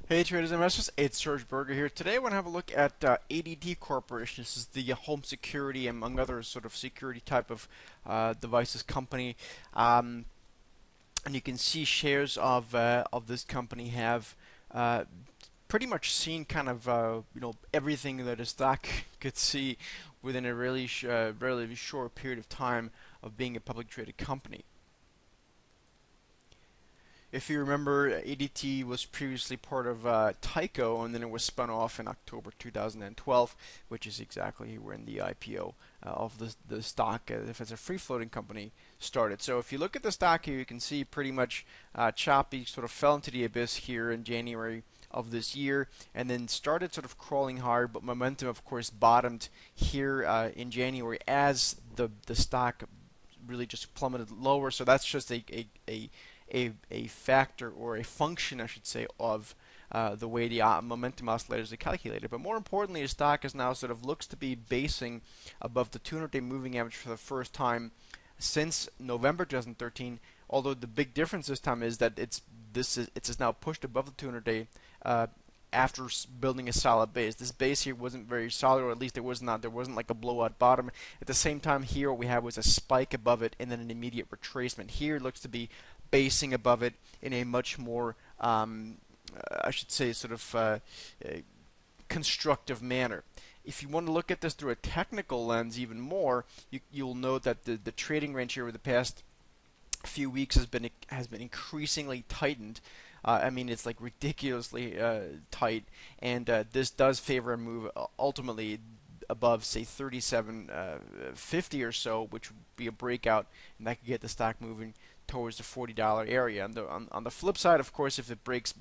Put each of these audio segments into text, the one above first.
Hey traders and investors, it's George Berger here. Today I want to have a look at ADT Corporation. This is the home security, among other sort of security type of devices company. Um, and you can see shares of this company have uh, pretty much seen kind of everything that a stock could see within a relatively short period of time of being a public traded company. If you remember, ADT was previously part of Tyco, and then it was spun off in October 2012, which is exactly when the IPO of the stock, if it's a free floating company, started. So if you look at the stock here, you can see pretty much choppy, sort of fell into the abyss here in January of this year, and then started sort of crawling hard, but momentum, of course, bottomed here in January as the stock really just plummeted lower. So that's just a factor or a function, I should say, of the way the momentum oscillators are calculated. But more importantly, the stock is now sort of looks to be basing above the 200-day moving average for the first time since November 2013. Although the big difference this time is that it's now pushed above the 200-day after building a solid base. This base here wasn't very solid, or at least there wasn't like a blowout bottom. At the same time, here what we had was a spike above it and then an immediate retracement. Here it looks to be basing above it in a much more, I should say, sort of constructive manner. If you want to look at this through a technical lens even more, you'll note that the trading range here over the past few weeks has been increasingly tightened. I mean, it's like ridiculously tight, and this does favor a move ultimately above, say, 37.50 or so, which would be a breakout, and that could get the stock moving towards the $40 area. On the flip side, of course, if it breaks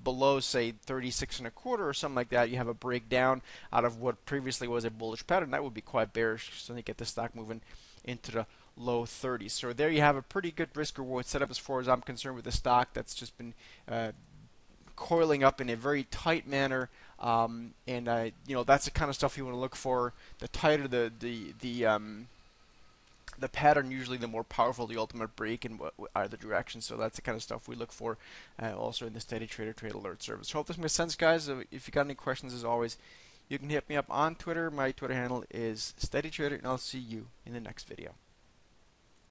below, say, 36 and a quarter or something like that, you have a breakdown out of what previously was a bullish pattern. That would be quite bearish, so they get the stock moving into the low 30s. So there you have a pretty good risk reward setup as far as I'm concerned with the stock that's just been coiling up in a very tight manner, and that's the kind of stuff you want to look for. The tighter the pattern, usually the more powerful the ultimate break in either direction. So that's the kind of stuff we look for also in the Steady Trader Trade Alert service. Hope this makes sense, guys. If you got any questions, as always, you can hit me up on Twitter. My Twitter handle is Steady Trader, and I'll see you in the next video.